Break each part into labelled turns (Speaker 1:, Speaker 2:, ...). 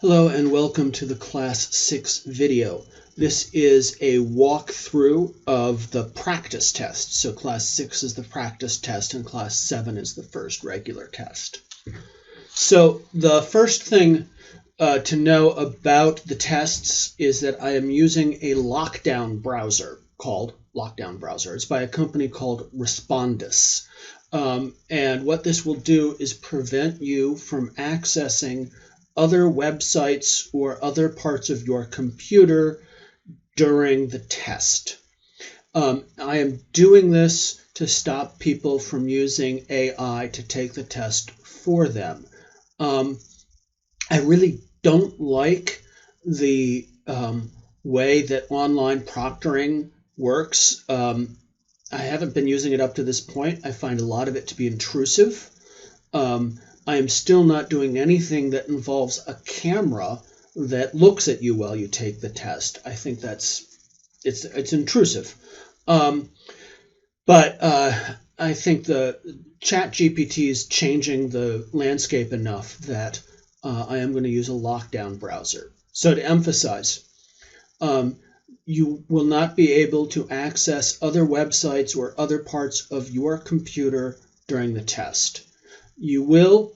Speaker 1: Hello and welcome to the Class 6 video. This is a walkthrough of the practice test. So Class 6 is the practice test and Class 7 is the first regular test. So the first thing to know about the tests is that I am using a lockdown browser called Lockdown Browser. It's by a company called Respondus. And what this will do is prevent you from accessing other websites or other parts of your computer during the test. I am doing this to stop people from using AI to take the test for them. I really don't like the way that online proctoring works. I haven't been using it up to this point. I find a lot of it to be intrusive. I am still not doing anything that involves a camera that looks at you while you take the test. I think it's intrusive. But I think the ChatGPT is changing the landscape enough that I am going to use a lockdown browser. So to emphasize, you will not be able to access other websites or other parts of your computer during the test. You will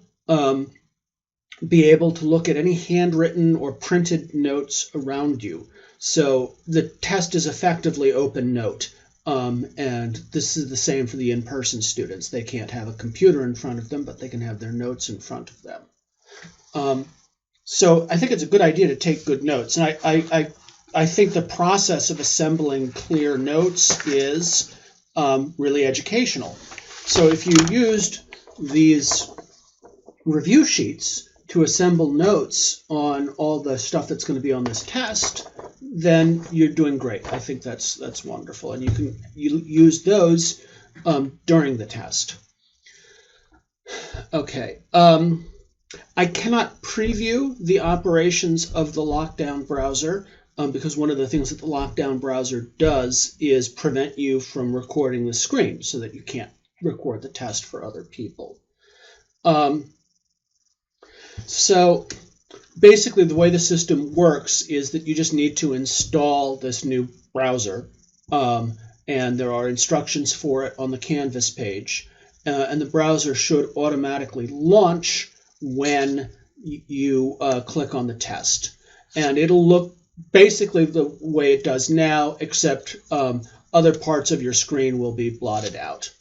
Speaker 1: be able to look at any handwritten or printed notes around you. So the test is effectively open note. And this is the same for the in-person students. They can't have a computer in front of them, but they can have their notes in front of them. So I think it's a good idea to take good notes. And I think the process of assembling clear notes is really educational. So if you used these review sheets to assemble notes on all the stuff that's going to be on this test, then you're doing great. I think that's wonderful, and you use those during the test. Okay, I cannot preview the operations of the lockdown browser because one of the things that the lockdown browser does is prevent you from recording the screen so that you can't record the test for other people. So basically the way the system works is that you just need to install this new browser, and there are instructions for it on the Canvas page, and the browser should automatically launch when you click on the test. And it'll look basically the way it does now, except other parts of your screen will be blotted out.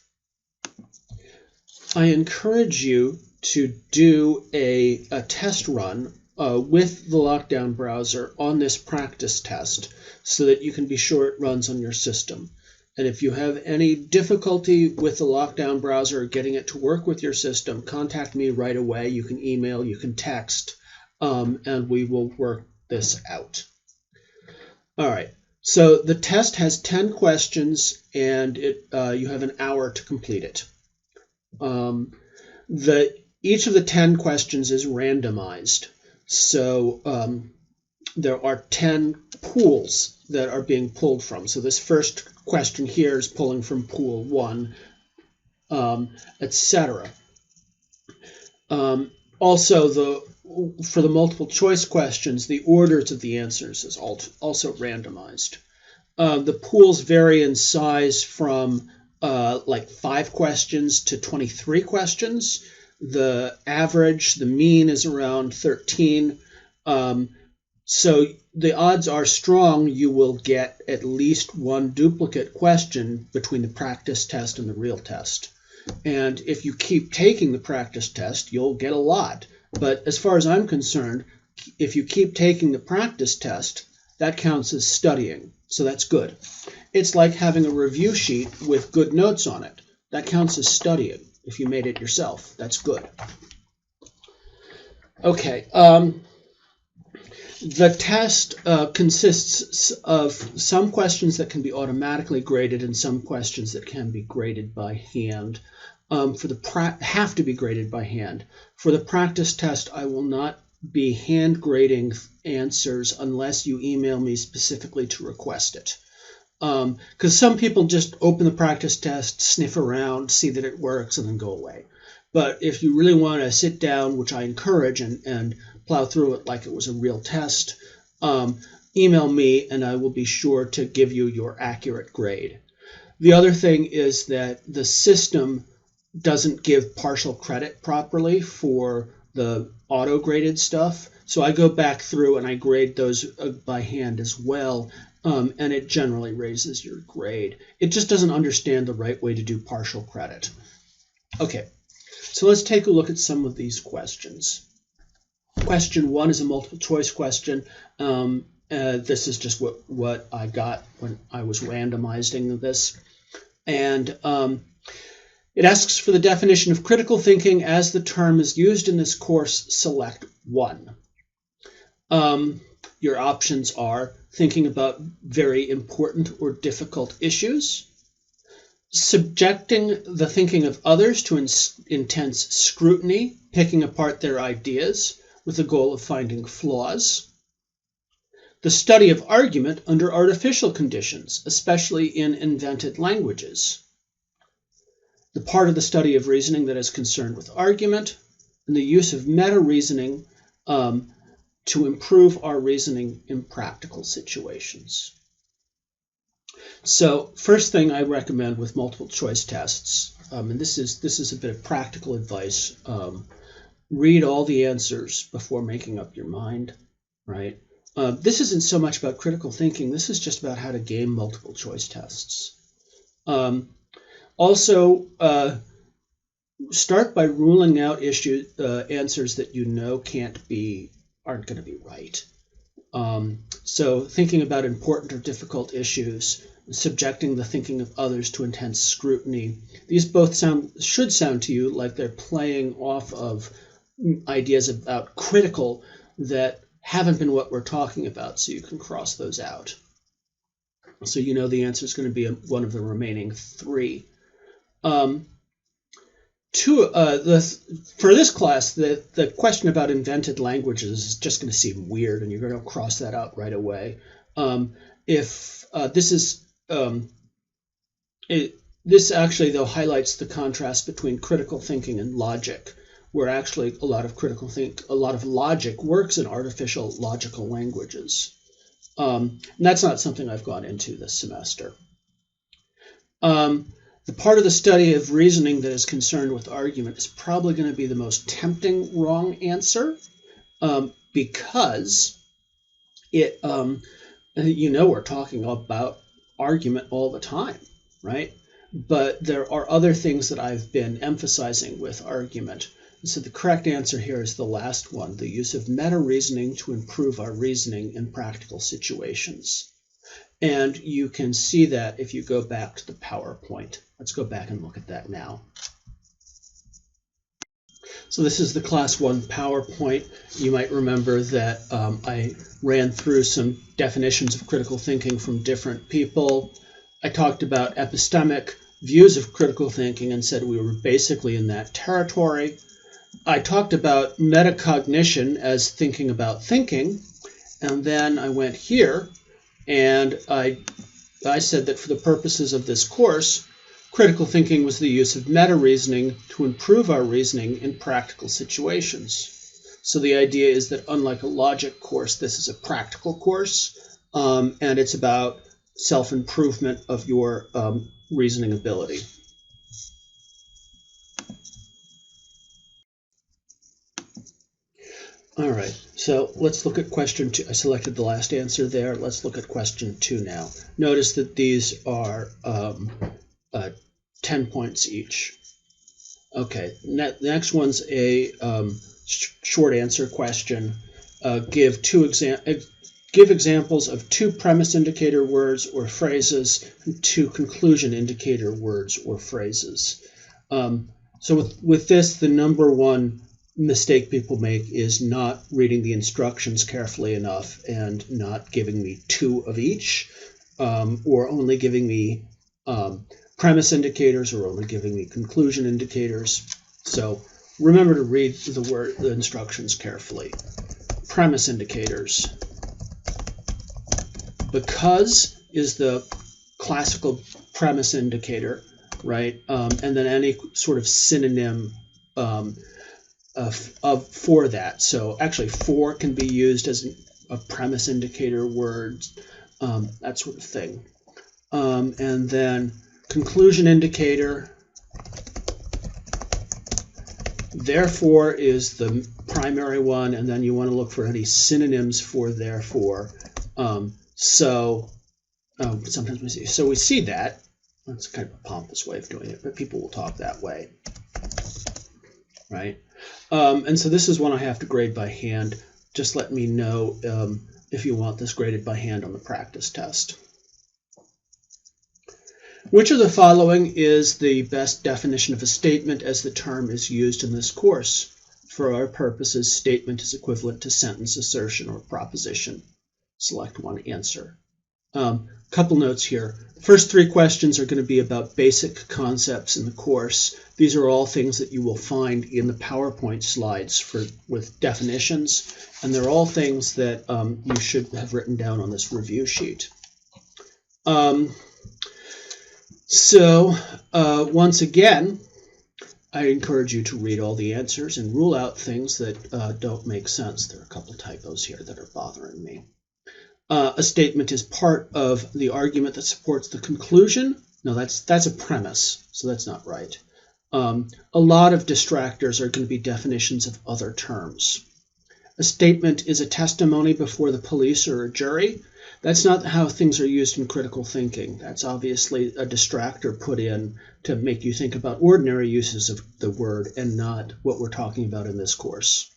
Speaker 1: I encourage you to do a test run with the lockdown browser on this practice test so that you can be sure it runs on your system. And if you have any difficulty with the lockdown browser getting it to work with your system, contact me right away. You can email, you can text, and we will work this out. All right, so the test has 10 questions, and you have an hour to complete it. Each of the 10 questions is randomized. So there are 10 pools that are being pulled from. So this first question here is pulling from pool 1, etc. Also, for the multiple choice questions, the orders of the answers is also randomized. The pools vary in size from like 5 questions to 23 questions. The average, the mean is around 13. So the odds are strong you will get at least one duplicate question between the practice test and the real test. And if you keep taking the practice test, you'll get a lot. But as far as I'm concerned, if you keep taking the practice test, that counts as studying. So that's good. It's like having a review sheet with good notes on it. That counts as studying. If you made it yourself, that's good. Okay, the test consists of some questions that can be automatically graded and some questions that can be graded by hand. Have to be graded by hand. For the practice test, I will not be hand grading answers unless you email me specifically to request it. Because some people just open the practice test, sniff around, see that it works, and then go away. But if you really want to sit down, which I encourage, and plow through it like it was a real test, email me and I will be sure to give you your accurate grade. The other thing is that the system doesn't give partial credit properly for the auto-graded stuff. So I go back through and I grade those by hand as well, and it generally raises your grade. It just doesn't understand the right way to do partial credit. Okay, so let's take a look at some of these questions. Question 1 is a multiple choice question. This is just what I got when I was randomizing this. And it asks for the definition of critical thinking as the term is used in this course. Select one. Your options are thinking about very important or difficult issues, subjecting the thinking of others to intense scrutiny, picking apart their ideas with the goal of finding flaws, the study of argument under artificial conditions, especially in invented languages, the part of the study of reasoning that is concerned with argument, and the use of meta-reasoning to improve our reasoning in practical situations. So first thing I recommend with multiple choice tests, and this is a bit of practical advice, read all the answers before making up your mind, right? This isn't so much about critical thinking. This is just about how to game multiple choice tests. Also, start by ruling out answers that you know aren't going to be right. So thinking about important or difficult issues, subjecting the thinking of others to intense scrutiny. These both should sound to you like they're playing off of ideas about critical that haven't been what we're talking about, so you can cross those out. So you know the answer is going to be one of the remaining three. For this class, the question about invented languages is just going to seem weird, and you're going to cross that out right away. This actually, though, highlights the contrast between critical thinking and logic, where actually a lot of logic works in artificial logical languages. And that's not something I've gone into this semester. The part of the study of reasoning that is concerned with argument is probably going to be the most tempting wrong answer, because we're talking about argument all the time, right? But there are other things that I've been emphasizing with argument. So the correct answer here is the last one, the use of meta-reasoning to improve our reasoning in practical situations. And you can see that if you go back to the PowerPoint. Let's go back and look at that now. So this is the Class 1 PowerPoint. You might remember that I ran through some definitions of critical thinking from different people. I talked about epistemic views of critical thinking and said we were basically in that territory. I talked about metacognition as thinking about thinking, and then I went here and I said that for the purposes of this course, critical thinking was the use of meta-reasoning to improve our reasoning in practical situations. So the idea is that unlike a logic course, this is a practical course, and it's about self-improvement of your reasoning ability. All right, so let's look at question 2. I selected the last answer there. Let's look at question 2 now. Notice that these are 10 points each. Okay, the next one's a short answer question. Give examples of 2 premise indicator words or phrases and 2 conclusion indicator words or phrases. So with this, the number one mistake people make is not reading the instructions carefully enough and not giving me 2 of each, or only giving me premise indicators or only giving me conclusion indicators. So remember to read the instructions carefully. Premise indicators. Because is the classical premise indicator, right? And then any sort of synonym for that. So actually for can be used as a premise indicator word, that sort of thing. And then conclusion indicator, therefore is the primary one, and then you want to look for any synonyms for therefore. Sometimes we see, so we see that. That's kind of a pompous way of doing it, but people will talk that way, right? And so this is one I have to grade by hand. Just let me know if you want this graded by hand on the practice test. Which of the following is the best definition of a statement as the term is used in this course? For our purposes, statement is equivalent to sentence, assertion, or proposition. Select one answer. Couple notes here. First three questions are going to be about basic concepts in the course. These are all things that you will find in the PowerPoint slides with definitions, and they're all things that you should have written down on this review sheet. Once again, I encourage you to read all the answers and rule out things that don't make sense. There are a couple typos here that are bothering me. A statement is part of the argument that supports the conclusion. No, that's a premise, so that's not right. A lot of distractors are going to be definitions of other terms. A statement is a testimony before the police or a jury. That's not how things are used in critical thinking. That's obviously a distractor put in to make you think about ordinary uses of the word and not what we're talking about in this course.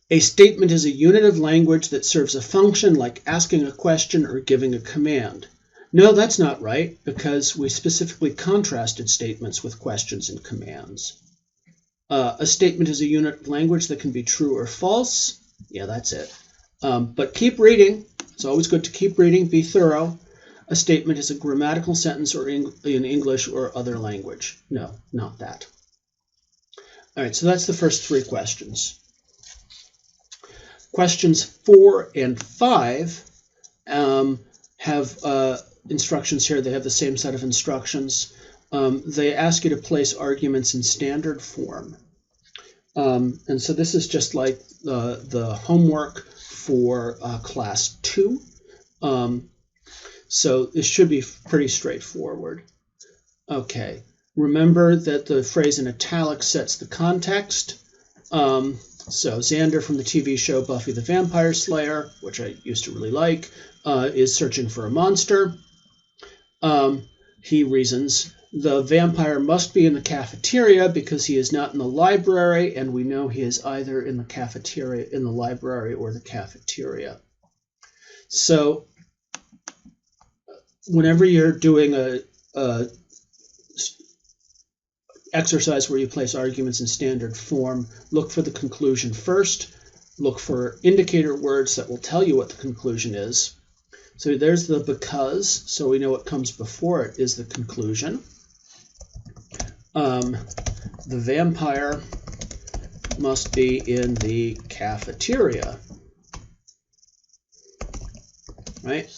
Speaker 1: A statement is a unit of language that serves a function like asking a question or giving a command. No, that's not right, because we specifically contrasted statements with questions and commands. A statement is a unit of language that can be true or false. Yeah, that's it. But keep reading. It's always good to keep reading. Be thorough. A statement is a grammatical sentence or in English or other language. No, not that. All right, so that's the first three questions. Questions 4 and 5 have instructions here. They have the same set of instructions. They ask you to place arguments in standard form. And so this is just like the homework for class 2. So this should be pretty straightforward. Okay, remember that the phrase in italics sets the context. So Xander from the TV show Buffy the Vampire Slayer, which I used to really like, is searching for a monster. He reasons, the vampire must be in the cafeteria because he is not in the library, and we know he is either in the cafeteria, in the library, or the cafeteria. So whenever you're doing a exercise where you place arguments in standard form, look for the conclusion first. Look for indicator words that will tell you what the conclusion is. So there's the because, so we know what comes before it is the conclusion. The vampire must be in the cafeteria, right?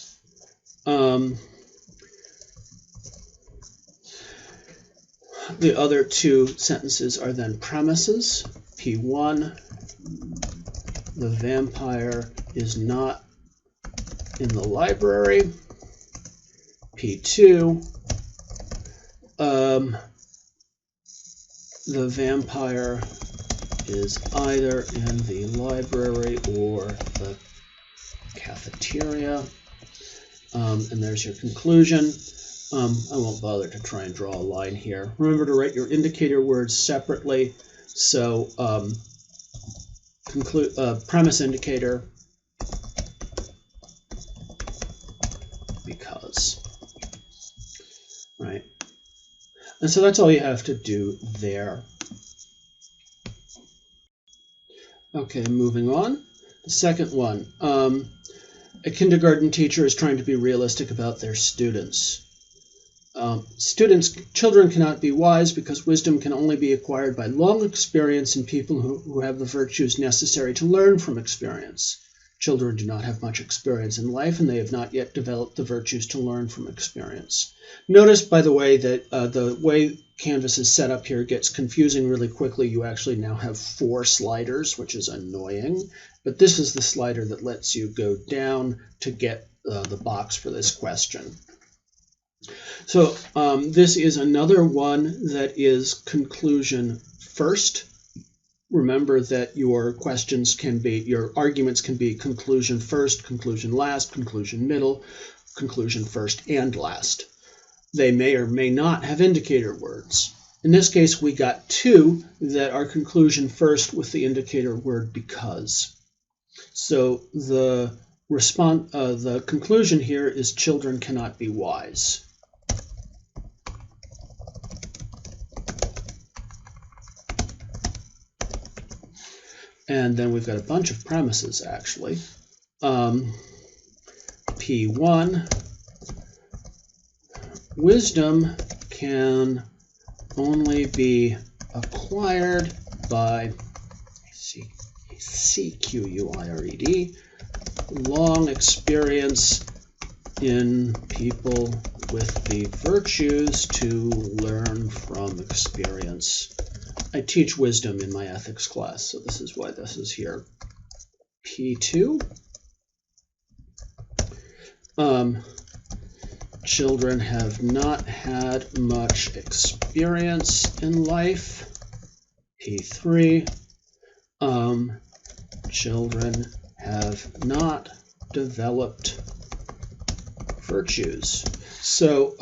Speaker 1: The other two sentences are then premises. P1, the vampire is not in the library. P2, the vampire is either in the library or the cafeteria. And there's your conclusion. I won't bother to try and draw a line here. Remember to write your indicator words separately. So premise indicator, because, right? And so that's all you have to do there. Okay, moving on. The second one. A kindergarten teacher is trying to be realistic about their students. Children cannot be wise because wisdom can only be acquired by long experience in people who have the virtues necessary to learn from experience. Children do not have much experience in life, and they have not yet developed the virtues to learn from experience. Notice, by the way, that the way Canvas is set up here gets confusing really quickly. You actually now have 4 sliders, which is annoying. But this is the slider that lets you go down to get the box for this question. So this is another one that is conclusion first. Remember that your questions can be, your arguments can be conclusion first, conclusion last, conclusion middle, conclusion first and last. They may or may not have indicator words. In this case, we got 2 that are conclusion first with the indicator word because. So the conclusion here is children cannot be wise. And then we've got a bunch of premises, actually. P1, wisdom can only be acquired by CQUIRED, long experience in people with the virtues to learn from experience. I teach wisdom in my ethics class, so this is why this is here. P2. Children have not had much experience in life. P3. Children have not developed virtues. So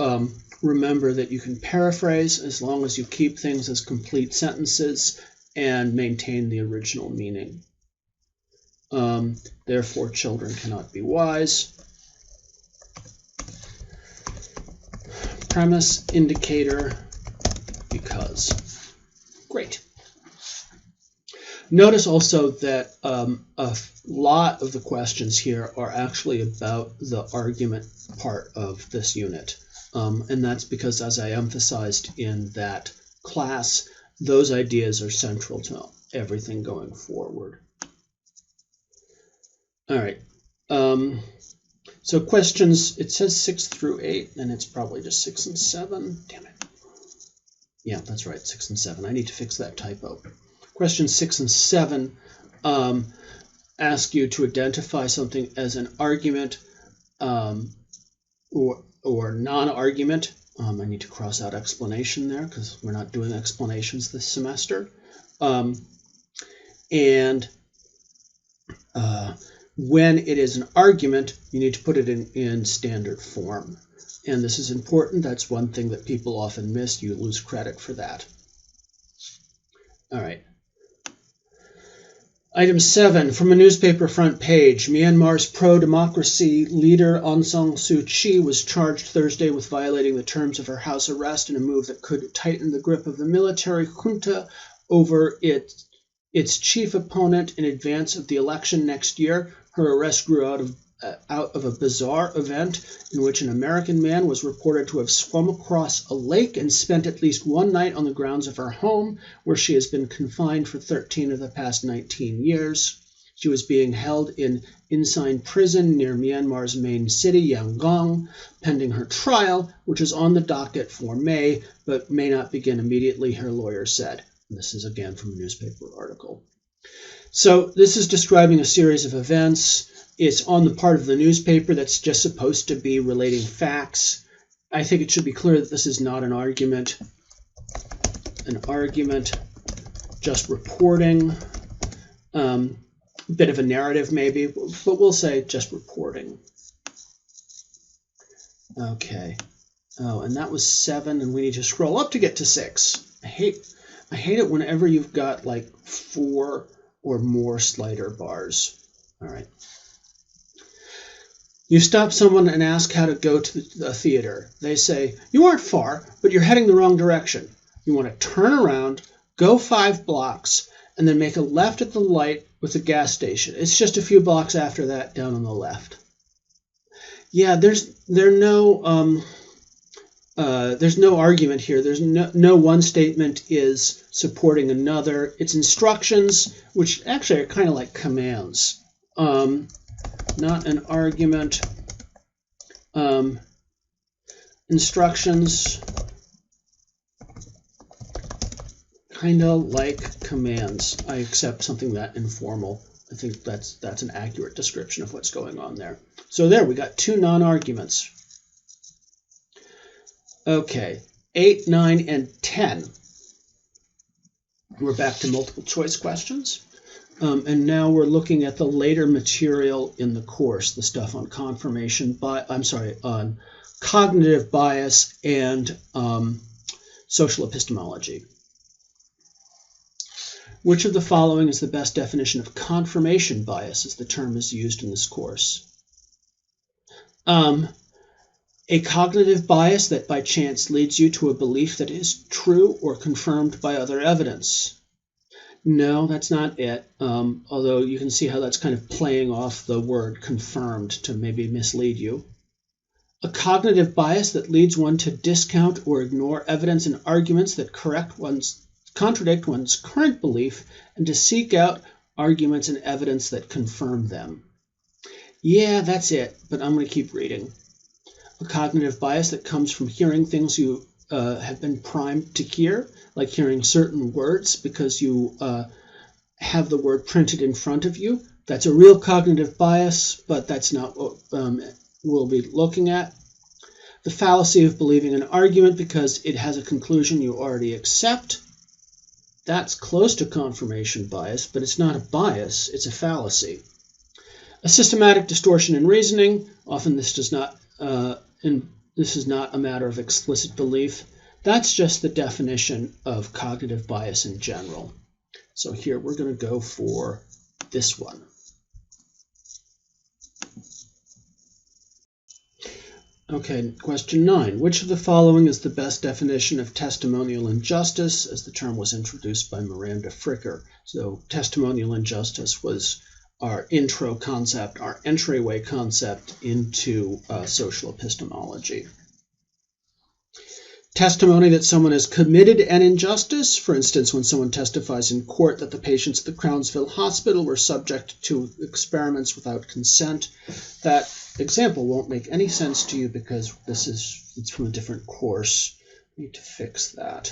Speaker 1: remember that you can paraphrase as long as you keep things as complete sentences and maintain the original meaning. Therefore, children cannot be wise. Premise, indicator, because. Great. Notice also that a lot of the questions here are actually about the argument part of this unit. And that's because, as I emphasized in that class, those ideas are central to everything going forward. All right. So questions, it says 6 through 8, and it's probably just 6 and 7. Damn it. Yeah, that's right, 6 and 7. I need to fix that typo. Questions 6 and 7 ask you to identify something as an argument or non-argument. I need to cross out explanation there because we're not doing explanations this semester. When it is an argument, you need to put it in standard form. And this is important. That's one thing that people often miss. You lose credit for that. All right. Item 7, from a newspaper front page, Myanmar's pro-democracy leader Aung San Suu Kyi was charged Thursday with violating the terms of her house arrest in a move that could tighten the grip of the military junta over its chief opponent in advance of the election next year. Her arrest grew out of a bizarre event in which an American man was reported to have swum across a lake and spent at least one night on the grounds of her home, where she has been confined for 13 of the past 19 years. She was being held in Insein prison near Myanmar's main city, Yangon, pending her trial, which is on the docket for May, but may not begin immediately, her lawyer said. And this is again from a newspaper article. So this is describing a series of events. It's on the part of the newspaper that's just supposed to be relating facts. I think it should be clear that this is not an argument. An argument, just reporting. Bit of a narrative maybe, but we'll say just reporting. Okay. Oh, and that was 7, and we need to scroll up to get to 6. I hate it whenever you've got like 4 or more slider bars. All right. You stop someone and ask how to go to the theater. They say, "You aren't far, but you're heading the wrong direction. You want to turn around, go 5 blocks, and then make a left at the light with the gas station. It's just a few blocks after that, down on the left." Yeah, there's no argument here. There's no one statement is supporting another. It's instructions, which actually are kind of like commands. not an argument. Instructions, kind of like commands. I accept something that informal. I think that's an accurate description of what's going on there. So there, we got two non-arguments. Okay, 8, 9, and 10. We're back to multiple choice questions. And now we're looking at the later material in the course, the stuff on on cognitive bias and social epistemology. Which of the following is the best definition of confirmation bias, as the term is used in this course? A cognitive bias that by chance leads you to a belief that is true or confirmed by other evidence. No, that's not it, although you can see how that's kind of playing off the word confirmed to maybe mislead you. A cognitive bias that leads one to discount or ignore evidence and arguments that contradict one's current belief and to seek out arguments and evidence that confirm them. Yeah, that's it, but I'm going to keep reading. A cognitive bias that comes from hearing things you have been primed to hear, like hearing certain words because you have the word printed in front of you. That's a real cognitive bias, but that's not what we'll be looking at. The fallacy of believing an argument because it has a conclusion you already accept. That's close to confirmation bias, but it's not a bias, it's a fallacy. A systematic distortion in reasoning. Often this is not a matter of explicit belief. That's just the definition of cognitive bias in general. So here we're going to go for this one. Okay, question 9. Which of the following is the best definition of testimonial injustice, as the term was introduced by Miranda Fricker? So testimonial injustice was our intro concept, our entryway concept into social epistemology. Testimony that someone has committed an injustice, for instance, when someone testifies in court that the patients at the Crownsville Hospital were subject to experiments without consent. That example won't make any sense to you because it's from a different course. I need to fix that.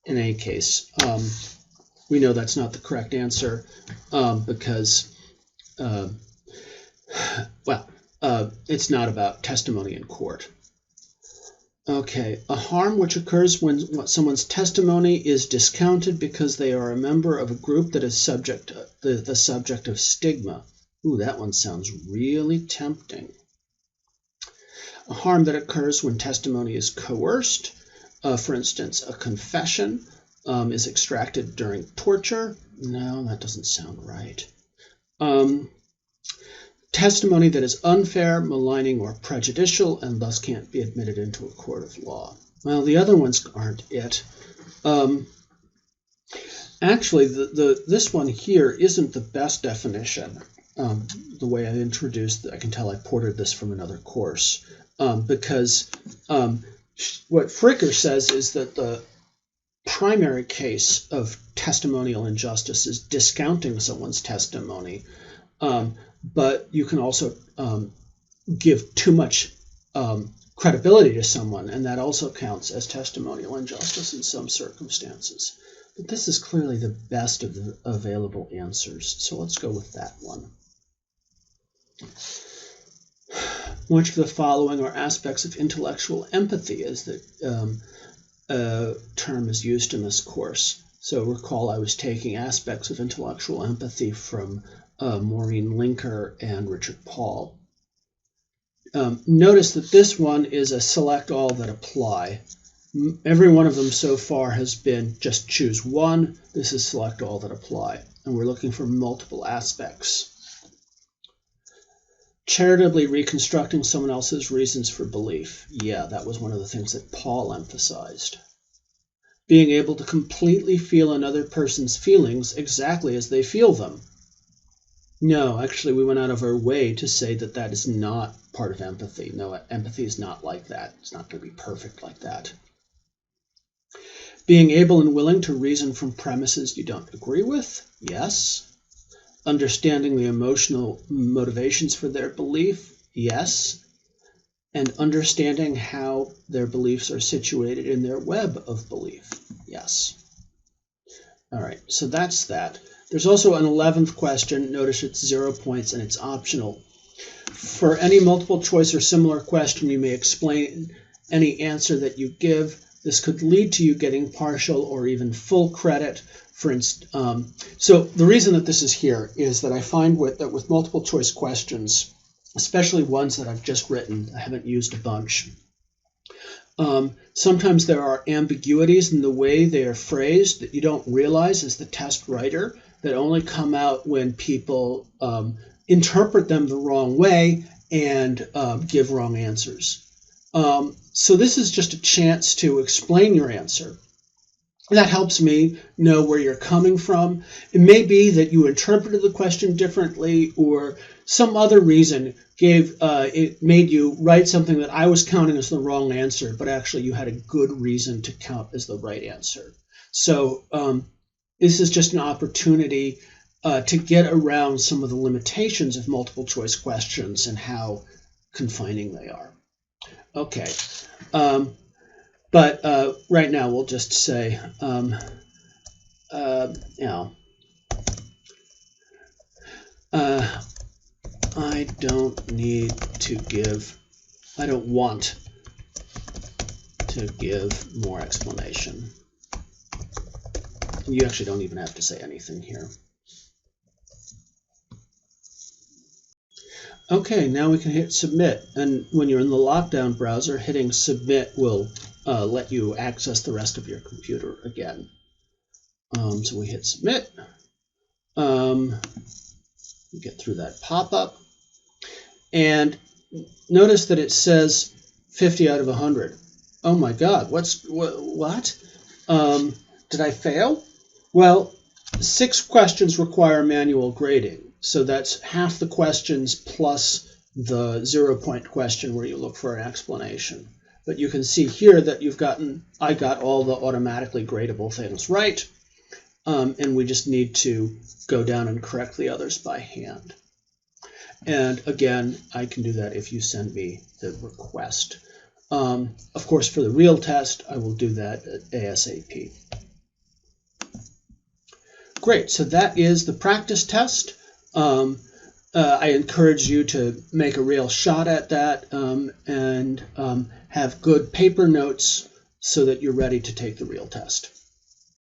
Speaker 1: In any case, we know that's not the correct answer because, it's not about testimony in court. Okay, a harm which occurs when someone's testimony is discounted because they are a member of a group that is the subject of stigma. Ooh, that one sounds really tempting. A harm that occurs when testimony is coerced. For instance, a confession is extracted during torture. No, that doesn't sound right. Testimony that is unfair, maligning, or prejudicial, and thus can't be admitted into a court of law. Well, the other ones aren't it. Actually, this one here isn't the best definition. The way I introduced it, I can tell I ported this from another course. Because what Fricker says is that the primary case of testimonial injustice is discounting someone's testimony. But you can also give too much credibility to someone, and that also counts as testimonial injustice in some circumstances. But this is clearly the best of the available answers, so let's go with that one. Which of the following are aspects of intellectual empathy, as the term is used in this course? So recall I was taking aspects of intellectual empathy from Maureen Linker and Richard Paul. Notice that this one is a select all that apply. Every one of them so far has been just choose one. This is select all that apply. And we're looking for multiple aspects. Charitably reconstructing someone else's reasons for belief. Yeah, that was one of the things that Paul emphasized. Being able to completely feel another person's feelings exactly as they feel them. No, actually, we went out of our way to say that that is not part of empathy. No, empathy is not like that. It's not going to be perfect like that. Being able and willing to reason from premises you don't agree with? Yes. Understanding the emotional motivations for their belief? Yes. And understanding how their beliefs are situated in their web of belief? Yes. All right, so that's that. There's also an 11th question. Notice it's 0 points and it's optional. For any multiple choice or similar question, you may explain any answer that you give. This could lead to you getting partial or even full credit. For instance, so the reason that this is here is that I find that with multiple choice questions, especially ones that I've just written, I haven't used a bunch, sometimes there are ambiguities in the way they are phrased that you don't realize as the test writer, that only come out when people interpret them the wrong way and give wrong answers. So this is just a chance to explain your answer. That helps me know where you're coming from. It may be that you interpreted the question differently, or some other reason it made you write something that I was counting as the wrong answer, but actually you had a good reason to count as the right answer. So this is just an opportunity to get around some of the limitations of multiple choice questions and how confining they are. Okay. But right now we'll just say, I don't want to give more explanation. You actually don't even have to say anything here. Okay, now we can hit submit. And when you're in the lockdown browser, hitting submit will let you access the rest of your computer again. So we hit submit. Get through that pop-up. And notice that it says 50 out of 100. Oh my God, what? Did I fail? Well, 6 questions require manual grading. So that's half the questions plus the 0-point question where you look for an explanation. But you can see here that I got all the automatically gradable things right. And we just need to go down and correct the others by hand. And again, I can do that if you send me the request. Of course, for the real test, I will do that ASAP. Great, so that is the practice test. I encourage you to make a real shot at that and have good paper notes so that you're ready to take the real test.